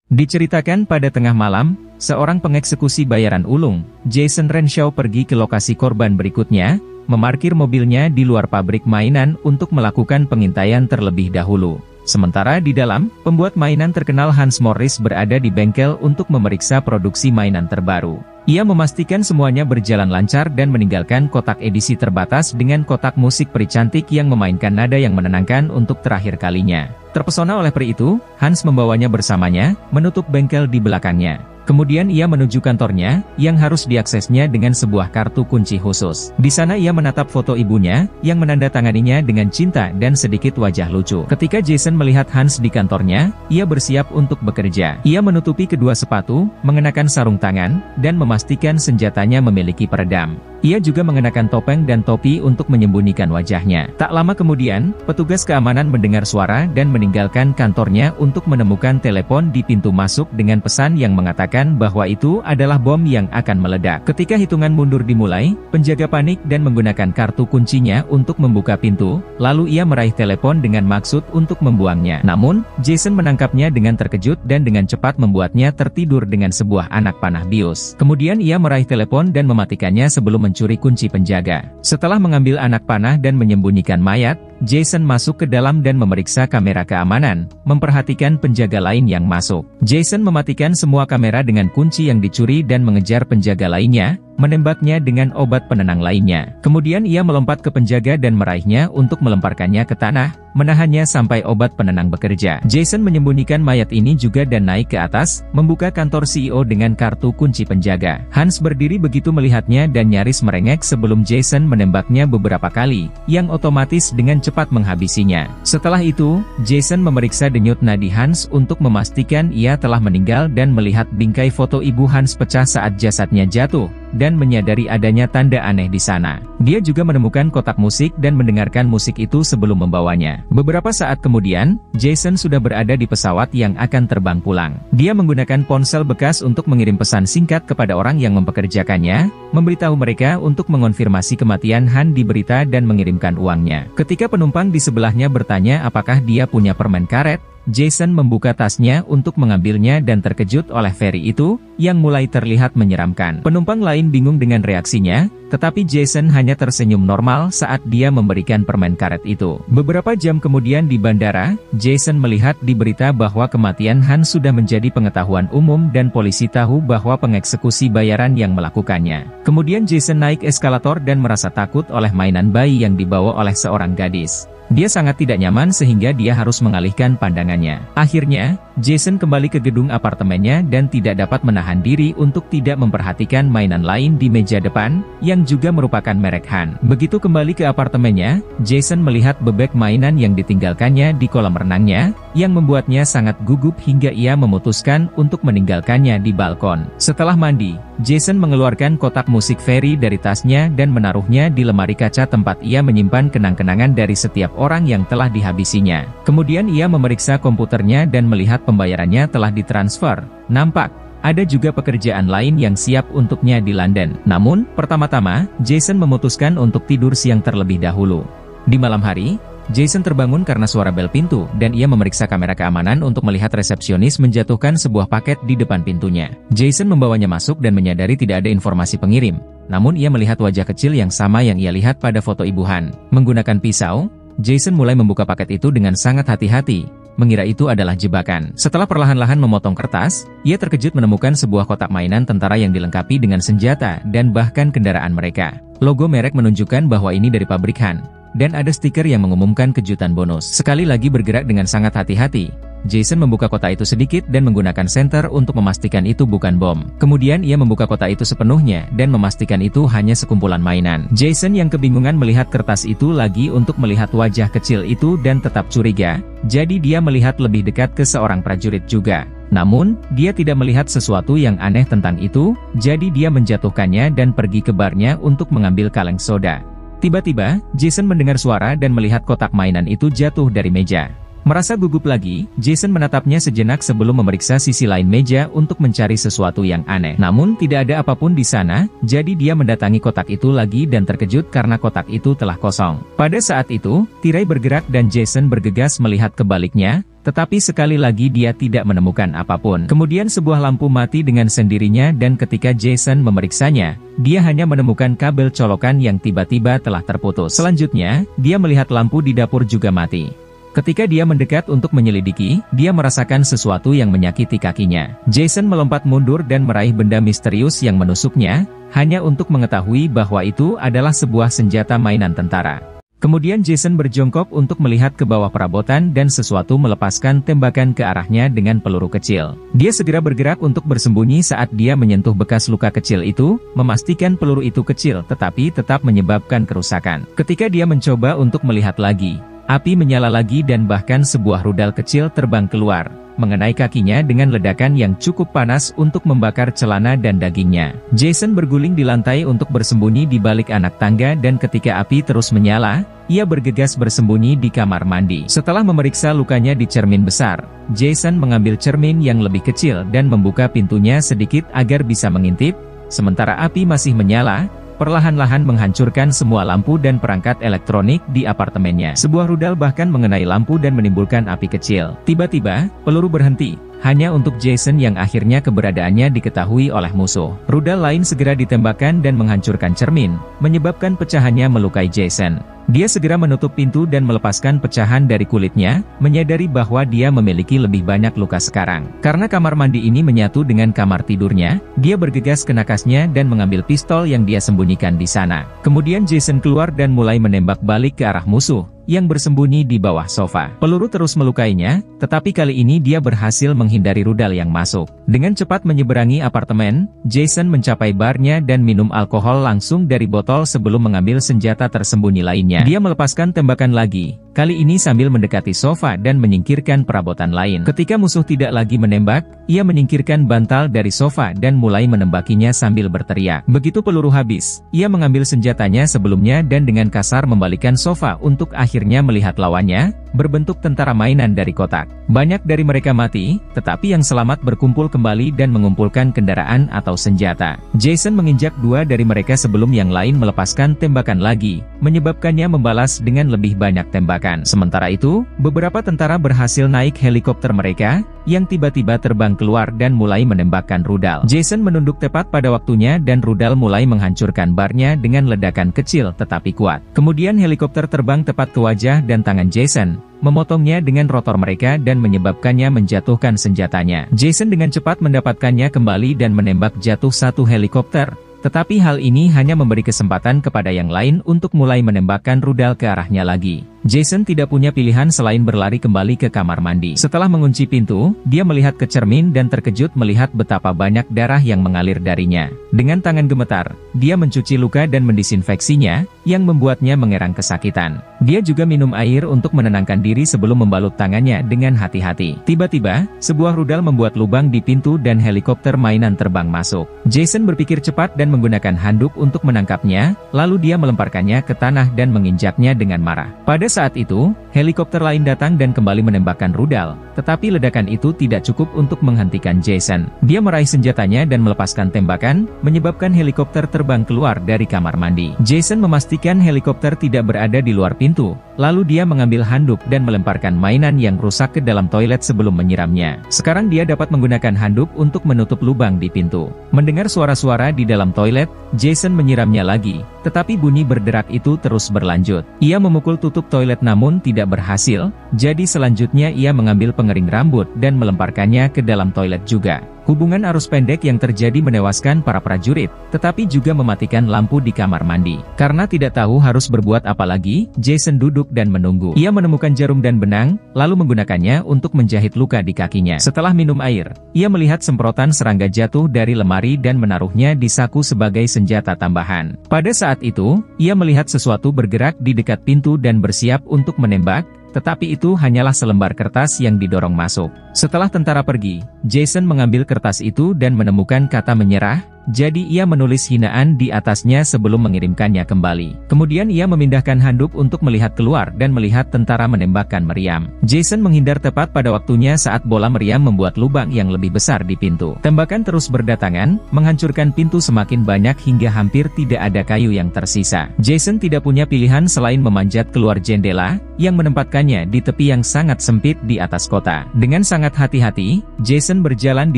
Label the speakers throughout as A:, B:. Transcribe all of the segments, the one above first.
A: Diceritakan pada tengah malam, seorang pengeksekusi bayaran ulung, Jason Renshaw pergi ke lokasi korban berikutnya, memarkir mobilnya di luar pabrik mainan untuk melakukan pengintaian terlebih dahulu. Sementara di dalam, pembuat mainan terkenal Hans Morris berada di bengkel untuk memeriksa produksi mainan terbaru. Ia memastikan semuanya berjalan lancar dan meninggalkan kotak edisi terbatas dengan kotak musik peri cantik yang memainkan nada yang menenangkan untuk terakhir kalinya. Terpesona oleh peri itu, Hans membawanya bersamanya, menutup bengkel di belakangnya. Kemudian ia menuju kantornya, yang harus diaksesnya dengan sebuah kartu kunci khusus. Di sana ia menatap foto ibunya, yang menandatanganinya dengan cinta dan sedikit wajah lucu. Ketika Jason melihat Hans di kantornya, ia bersiap untuk bekerja. Ia menutupi kedua sepatu, mengenakan sarung tangan, dan memastikan senjatanya memiliki peredam. Ia juga mengenakan topeng dan topi untuk menyembunyikan wajahnya. Tak lama kemudian, petugas keamanan mendengar suara dan meninggalkan kantornya untuk menemukan telepon di pintu masuk dengan pesan yang mengatakan bahwa itu adalah bom yang akan meledak. Ketika hitungan mundur dimulai, penjaga panik dan menggunakan kartu kuncinya untuk membuka pintu, lalu ia meraih telepon dengan maksud untuk membuangnya. Namun, Jason menangkapnya dengan terkejut dan dengan cepat membuatnya tertidur dengan sebuah anak panah bius. Kemudian ia meraih telepon dan mematikannya sebelum mencuri kunci penjaga. Setelah mengambil anak panah dan menyembunyikan mayat, Jason masuk ke dalam dan memeriksa kamera keamanan, memperhatikan penjaga lain yang masuk. Jason mematikan semua kamera dengan kunci yang dicuri dan mengejar penjaga lainnya, menembaknya dengan obat penenang lainnya. Kemudian ia melompat ke penjaga dan meraihnya untuk melemparkannya ke tanah, menahannya sampai obat penenang bekerja. Jason menyembunyikan mayat ini juga dan naik ke atas, membuka kantor CEO dengan kartu kunci penjaga. Hans berdiri begitu melihatnya dan nyaris merengek sebelum Jason menembaknya beberapa kali, yang otomatis dengan cepat menghabisinya. Setelah itu, Jason memeriksa denyut nadi Hans untuk memastikan ia telah meninggal dan melihat bingkai foto ibu Hans pecah saat jasadnya jatuh, dan menyadari adanya tanda aneh di sana. Dia juga menemukan kotak musik dan mendengarkan musik itu sebelum membawanya. Beberapa saat kemudian, Jason sudah berada di pesawat yang akan terbang pulang. Dia menggunakan ponsel bekas untuk mengirim pesan singkat kepada orang yang mempekerjakannya, memberitahu mereka untuk mengonfirmasi kematian Han di berita dan mengirimkan uangnya. Ketika penumpang di sebelahnya bertanya apakah dia punya permen karet, Jason membuka tasnya untuk mengambilnya dan terkejut oleh Ferry itu, yang mulai terlihat menyeramkan. Penumpang lain bingung dengan reaksinya, tetapi Jason hanya tersenyum normal saat dia memberikan permen karet itu. Beberapa jam kemudian di bandara, Jason melihat di berita bahwa kematian Han sudah menjadi pengetahuan umum dan polisi tahu bahwa pengeksekusi bayaran yang melakukannya. Kemudian Jason naik eskalator dan merasa takut oleh mainan bayi yang dibawa oleh seorang gadis. Dia sangat tidak nyaman sehingga dia harus mengalihkan pandangannya. Akhirnya, Jason kembali ke gedung apartemennya dan tidak dapat menahan diri untuk tidak memperhatikan mainan lain di meja depan, yang juga merupakan merek Han. Begitu kembali ke apartemennya, Jason melihat bebek mainan yang ditinggalkannya di kolam renangnya, yang membuatnya sangat gugup hingga ia memutuskan untuk meninggalkannya di balkon. Setelah mandi, Jason mengeluarkan kotak musik Ferry dari tasnya dan menaruhnya di lemari kaca tempat ia menyimpan kenang-kenangan dari setiap orang yang telah dihabisinya. Kemudian ia memeriksa komputernya dan melihat pembayarannya telah ditransfer. Nampak ada juga pekerjaan lain yang siap untuknya di London. Namun, pertama-tama, Jason memutuskan untuk tidur siang terlebih dahulu. Di malam hari, Jason terbangun karena suara bel pintu, dan ia memeriksa kamera keamanan untuk melihat resepsionis menjatuhkan sebuah paket di depan pintunya. Jason membawanya masuk dan menyadari tidak ada informasi pengirim. Namun ia melihat wajah kecil yang sama yang ia lihat pada foto ibu Han. Menggunakan pisau, Jason mulai membuka paket itu dengan sangat hati-hati, mengira itu adalah jebakan. Setelah perlahan-lahan memotong kertas, ia terkejut menemukan sebuah kotak mainan tentara yang dilengkapi dengan senjata dan bahkan kendaraan mereka. Logo merek menunjukkan bahwa ini dari pabrik Han, dan ada stiker yang mengumumkan kejutan bonus. Sekali lagi bergerak dengan sangat hati-hati, Jason membuka kotak itu sedikit dan menggunakan senter untuk memastikan itu bukan bom. Kemudian ia membuka kotak itu sepenuhnya dan memastikan itu hanya sekumpulan mainan. Jason yang kebingungan melihat kertas itu lagi untuk melihat wajah kecil itu dan tetap curiga, jadi dia melihat lebih dekat ke seorang prajurit juga. Namun, dia tidak melihat sesuatu yang aneh tentang itu, jadi dia menjatuhkannya dan pergi ke barnya untuk mengambil kaleng soda. Tiba-tiba, Jason mendengar suara dan melihat kotak mainan itu jatuh dari meja. Merasa gugup lagi, Jason menatapnya sejenak sebelum memeriksa sisi lain meja untuk mencari sesuatu yang aneh. Namun tidak ada apapun di sana, jadi dia mendatangi kotak itu lagi dan terkejut karena kotak itu telah kosong. Pada saat itu, tirai bergerak dan Jason bergegas melihat kebaliknya, Tetapi sekali lagi dia tidak menemukan apapun. Kemudian sebuah lampu mati dengan sendirinya dan ketika Jason memeriksanya, dia hanya menemukan kabel colokan yang tiba-tiba telah terputus. Selanjutnya, dia melihat lampu di dapur juga mati. Ketika dia mendekat untuk menyelidiki, dia merasakan sesuatu yang menyakiti kakinya. Jason melompat mundur dan meraih benda misterius yang menusuknya, hanya untuk mengetahui bahwa itu adalah sebuah senjata mainan tentara. Kemudian Jason berjongkok untuk melihat ke bawah perabotan dan sesuatu melepaskan tembakan ke arahnya dengan peluru kecil. Dia segera bergerak untuk bersembunyi saat dia menyentuh bekas luka kecil itu, memastikan peluru itu kecil tetapi tetap menyebabkan kerusakan. Ketika dia mencoba untuk melihat lagi, api menyala lagi dan bahkan sebuah rudal kecil terbang keluar, mengenai kakinya dengan ledakan yang cukup panas untuk membakar celana dan dagingnya. Jason berguling di lantai untuk bersembunyi di balik anak tangga dan ketika api terus menyala, ia bergegas bersembunyi di kamar mandi. Setelah memeriksa lukanya di cermin besar, Jason mengambil cermin yang lebih kecil dan membuka pintunya sedikit agar bisa mengintip, sementara api masih menyala, perlahan-lahan menghancurkan semua lampu dan perangkat elektronik di apartemennya. Sebuah rudal bahkan mengenai lampu dan menimbulkan api kecil. Tiba-tiba, peluru berhenti, hanya untuk Jason yang akhirnya keberadaannya diketahui oleh musuh. Rudal lain segera ditembakkan dan menghancurkan cermin, menyebabkan pecahannya melukai Jason. Dia segera menutup pintu dan melepaskan pecahan dari kulitnya, menyadari bahwa dia memiliki lebih banyak luka sekarang. Karena kamar mandi ini menyatu dengan kamar tidurnya, dia bergegas ke nakasnya dan mengambil pistol yang dia sembunyikan di sana. Kemudian Jason keluar dan mulai menembak balik ke arah musuh yang bersembunyi di bawah sofa. Peluru terus melukainya, tetapi kali ini dia berhasil menghindari rudal yang masuk. Dengan cepat menyeberangi apartemen, Jason mencapai barnya dan minum alkohol langsung dari botol sebelum mengambil senjata tersembunyi lainnya. Dia melepaskan tembakan lagi, kali ini sambil mendekati sofa dan menyingkirkan perabotan lain. Ketika musuh tidak lagi menembak, ia menyingkirkan bantal dari sofa dan mulai menembakinya sambil berteriak. Begitu peluru habis, ia mengambil senjatanya sebelumnya dan dengan kasar membalikan sofa untuk akhirnya melihat lawannya, berbentuk tentara mainan dari kotak. Banyak dari mereka mati, tetapi yang selamat berkumpul kembali dan mengumpulkan kendaraan atau senjata. Jason menginjak dua dari mereka sebelum yang lain melepaskan tembakan lagi, menyebabkannya membalas dengan lebih banyak tembakan. Sementara itu, beberapa tentara berhasil naik helikopter mereka, yang tiba-tiba terbang keluar dan mulai menembakkan rudal. Jason menunduk tepat pada waktunya dan rudal mulai menghancurkan barnya dengan ledakan kecil tetapi kuat. Kemudian helikopter terbang tepat ke wajah dan tangan Jason, memotongnya dengan rotor mereka dan menyebabkannya menjatuhkan senjatanya. Jason dengan cepat mendapatkannya kembali dan menembak jatuh satu helikopter, tetapi hal ini hanya memberi kesempatan kepada yang lain untuk mulai menembakkan rudal ke arahnya lagi. Jason tidak punya pilihan selain berlari kembali ke kamar mandi. Setelah mengunci pintu, dia melihat ke cermin dan terkejut melihat betapa banyak darah yang mengalir darinya. Dengan tangan gemetar, dia mencuci luka dan mendisinfeksinya, yang membuatnya mengerang kesakitan. Dia juga minum air untuk menenangkan diri sebelum membalut tangannya dengan hati-hati. Tiba-tiba, sebuah rudal membuat lubang di pintu dan helikopter mainan terbang masuk. Jason berpikir cepat dan menggunakan handuk untuk menangkapnya, lalu dia melemparkannya ke tanah dan menginjaknya dengan marah. Pada saat itu, helikopter lain datang dan kembali menembakkan rudal, tetapi ledakan itu tidak cukup untuk menghentikan Jason. Dia meraih senjatanya dan melepaskan tembakan, menyebabkan helikopter terbang keluar dari kamar mandi. Jason memastikan helikopter tidak berada di luar pintu, lalu dia mengambil handuk dan melemparkan mainan yang rusak ke dalam toilet sebelum menyiramnya. Sekarang dia dapat menggunakan handuk untuk menutup lubang di pintu. Mendengar suara-suara di dalam toilet, Jason menyiramnya lagi, tetapi bunyi berderak itu terus berlanjut. Ia memukul tutup toilet namun tidak berhasil, jadi selanjutnya ia mengambil pengering rambut dan melemparkannya ke dalam toilet juga. Hubungan arus pendek yang terjadi menewaskan para prajurit, tetapi juga mematikan lampu di kamar mandi. Karena tidak tahu harus berbuat apa lagi, Jason duduk dan menunggu. Ia menemukan jarum dan benang, lalu menggunakannya untuk menjahit luka di kakinya. Setelah minum air, ia melihat semprotan serangga jatuh dari lemari dan menaruhnya di saku sebagai senjata tambahan. Pada saat itu, ia melihat sesuatu bergerak di dekat pintu dan bersiap untuk menembak, tetapi itu hanyalah selembar kertas yang didorong masuk. Setelah tentara pergi, Jason mengambil kertas itu dan menemukan kata menyerah, jadi ia menulis hinaan di atasnya sebelum mengirimkannya kembali. Kemudian ia memindahkan handuk untuk melihat keluar dan melihat tentara menembakkan meriam. Jason menghindar tepat pada waktunya saat bola meriam membuat lubang yang lebih besar di pintu. Tembakan terus berdatangan, menghancurkan pintu semakin banyak hingga hampir tidak ada kayu yang tersisa. Jason tidak punya pilihan selain memanjat keluar jendela, yang menempatkannya di tepi yang sangat sempit di atas kota. Dengan sangat hati-hati, Jason berjalan di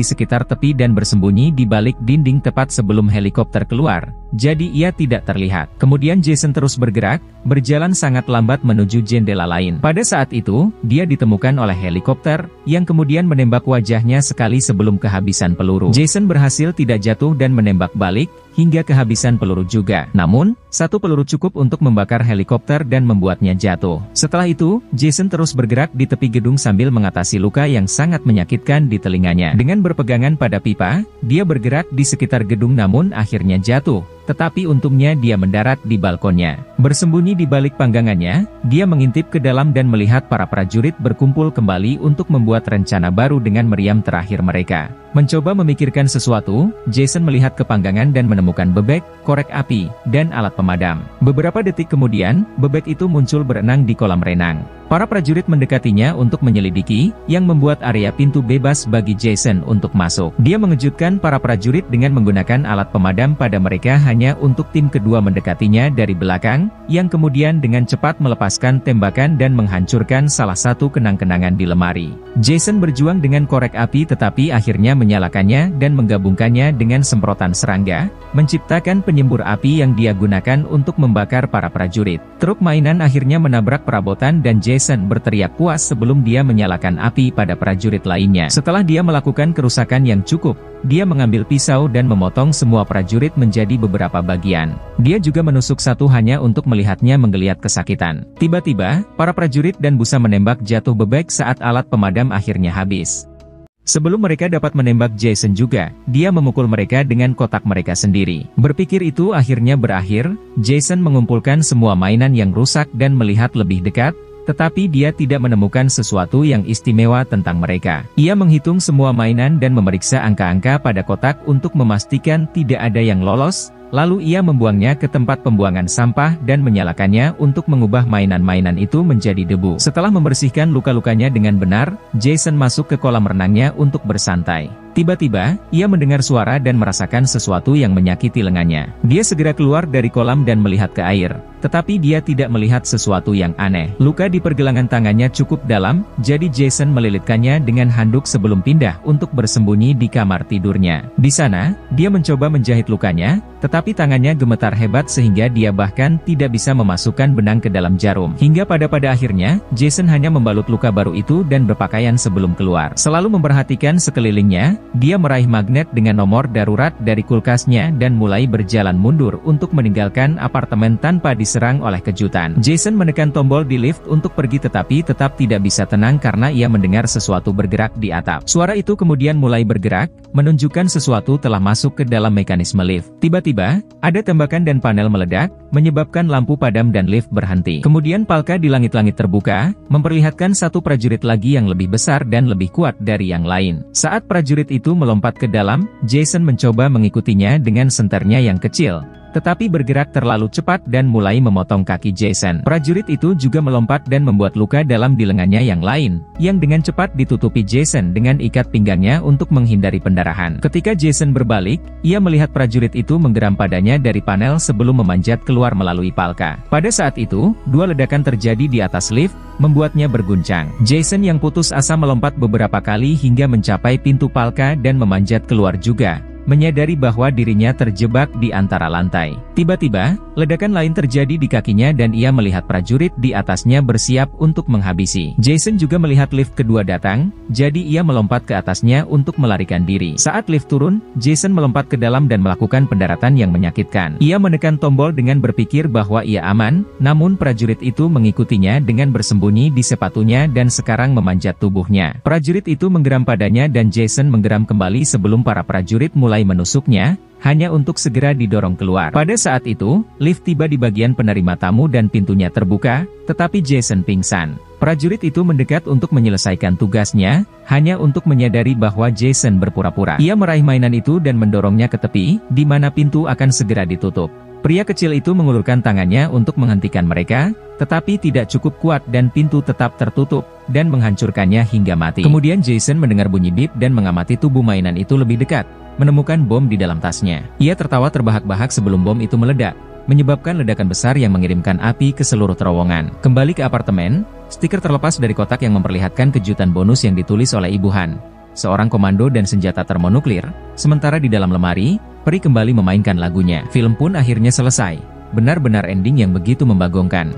A: sekitar tepi dan bersembunyi di balik dinding tepat sebelum helikopter keluar, jadi ia tidak terlihat. Kemudian Jason terus bergerak, berjalan sangat lambat menuju jendela lain. Pada saat itu, dia ditemukan oleh helikopter, yang kemudian menembak wajahnya sekali sebelum kehabisan peluru. Jason berhasil tidak jatuh dan menembak balik, hingga kehabisan peluru juga. Namun, satu peluru cukup untuk membakar helikopter dan membuatnya jatuh. Setelah itu, Jason terus bergerak di tepi gedung sambil mengatasi luka yang sangat menyakitkan di telinganya. Dengan berpegangan pada pipa, dia bergerak di sekitar gedung namun akhirnya jatuh. Tetapi untungnya dia mendarat di balkonnya. Bersembunyi di balik panggangannya, dia mengintip ke dalam dan melihat para prajurit berkumpul kembali untuk membuat rencana baru dengan meriam terakhir mereka. Mencoba memikirkan sesuatu, Jason melihat ke panggangan dan menemukan bebek, korek api, dan alat pemadam. Beberapa detik kemudian, bebek itu muncul berenang di kolam renang. Para prajurit mendekatinya untuk menyelidiki, yang membuat area pintu bebas bagi Jason untuk masuk. Dia mengejutkan para prajurit dengan menggunakan alat pemadam pada mereka hanya untuk tim kedua mendekatinya dari belakang, yang kemudian dengan cepat melepaskan tembakan dan menghancurkan salah satu kenang-kenangan di lemari. Jason berjuang dengan korek api tetapi akhirnya menyalakannya dan menggabungkannya dengan semprotan serangga, menciptakan penyembur api yang dia gunakan untuk membakar para prajurit. Truk mainan akhirnya menabrak perabotan dan Jason berteriak puas sebelum dia menyalakan api pada prajurit lainnya. Setelah dia melakukan kerusakan yang cukup, dia mengambil pisau dan memotong semua prajurit menjadi beberapa bagian. Dia juga menusuk satu hanya untuk melihatnya menggeliat kesakitan. Tiba-tiba, para prajurit dan busa menembak jatuh bebek saat alat pemadam akhirnya habis. Sebelum mereka dapat menembak Jason juga, dia memukul mereka dengan kotak mereka sendiri. Berpikir itu akhirnya berakhir, Jason mengumpulkan semua mainan yang rusak dan melihat lebih dekat, tetapi dia tidak menemukan sesuatu yang istimewa tentang mereka. Ia menghitung semua mainan dan memeriksa angka-angka pada kotak untuk memastikan tidak ada yang lolos. Lalu ia membuangnya ke tempat pembuangan sampah dan menyalakannya untuk mengubah mainan-mainan itu menjadi debu. Setelah membersihkan luka-lukanya dengan benar, Jason masuk ke kolam renangnya untuk bersantai. Tiba-tiba, ia mendengar suara dan merasakan sesuatu yang menyakiti lengannya. Dia segera keluar dari kolam dan melihat ke air, tetapi dia tidak melihat sesuatu yang aneh. Luka di pergelangan tangannya cukup dalam, jadi Jason melilitkannya dengan handuk sebelum pindah untuk bersembunyi di kamar tidurnya. Di sana, dia mencoba menjahit lukanya, tetapi tangannya gemetar hebat sehingga dia bahkan tidak bisa memasukkan benang ke dalam jarum. Hingga pada akhirnya, Jason hanya membalut luka baru itu dan berpakaian sebelum keluar. Selalu memperhatikan sekelilingnya, dia meraih magnet dengan nomor darurat dari kulkasnya dan mulai berjalan mundur untuk meninggalkan apartemen tanpa diserang oleh kejutan. Jason menekan tombol di lift untuk pergi tetapi tetap tidak bisa tenang karena ia mendengar sesuatu bergerak di atap. Suara itu kemudian mulai bergerak, menunjukkan sesuatu telah masuk ke dalam mekanisme lift. Tiba-tiba, ada tembakan dan panel meledak, menyebabkan lampu padam dan lift berhenti. Kemudian palka di langit-langit terbuka, memperlihatkan satu prajurit lagi yang lebih besar dan lebih kuat dari yang lain. Saat prajurit itu melompat ke dalam, Jason mencoba mengikutinya dengan senternya yang kecil, tetapi bergerak terlalu cepat dan mulai memotong kaki Jason. Prajurit itu juga melompat dan membuat luka dalam di lengannya yang lain, yang dengan cepat ditutupi Jason dengan ikat pinggangnya untuk menghindari pendarahan. Ketika Jason berbalik, ia melihat prajurit itu menggeram padanya dari panel sebelum memanjat keluar melalui palka. Pada saat itu, dua ledakan terjadi di atas lift, membuatnya berguncang. Jason yang putus asa melompat beberapa kali hingga mencapai pintu palka dan memanjat keluar juga, menyadari bahwa dirinya terjebak di antara lantai. Tiba-tiba, ledakan lain terjadi di kakinya dan ia melihat prajurit di atasnya bersiap untuk menghabisi. Jason juga melihat lift kedua datang, jadi ia melompat ke atasnya untuk melarikan diri. Saat lift turun, Jason melompat ke dalam dan melakukan pendaratan yang menyakitkan. Ia menekan tombol dengan berpikir bahwa ia aman, namun prajurit itu mengikutinya dengan bersembunyi di sepatunya dan sekarang memanjat tubuhnya. Prajurit itu menggeram padanya dan Jason menggeram kembali sebelum para prajurit mulai mulai menusuknya, hanya untuk segera didorong keluar. Pada saat itu, lift tiba di bagian penerima tamu dan pintunya terbuka, tetapi Jason pingsan. Prajurit itu mendekat untuk menyelesaikan tugasnya, hanya untuk menyadari bahwa Jason berpura-pura. Ia meraih mainan itu dan mendorongnya ke tepi, di mana pintu akan segera ditutup. Pria kecil itu mengulurkan tangannya untuk menghentikan mereka, tetapi tidak cukup kuat dan pintu tetap tertutup, dan menghancurkannya hingga mati. Kemudian Jason mendengar bunyi bip dan mengamati tubuh mainan itu lebih dekat, menemukan bom di dalam tasnya. Ia tertawa terbahak-bahak sebelum bom itu meledak, menyebabkan ledakan besar yang mengirimkan api ke seluruh terowongan. Kembali ke apartemen, stiker terlepas dari kotak yang memperlihatkan kejutan bonus yang ditulis oleh Ibu Han, seorang komando dan senjata termonuklir. Sementara di dalam lemari, Peri kembali memainkan lagunya. Film pun akhirnya selesai. Benar-benar ending yang begitu membagongkan.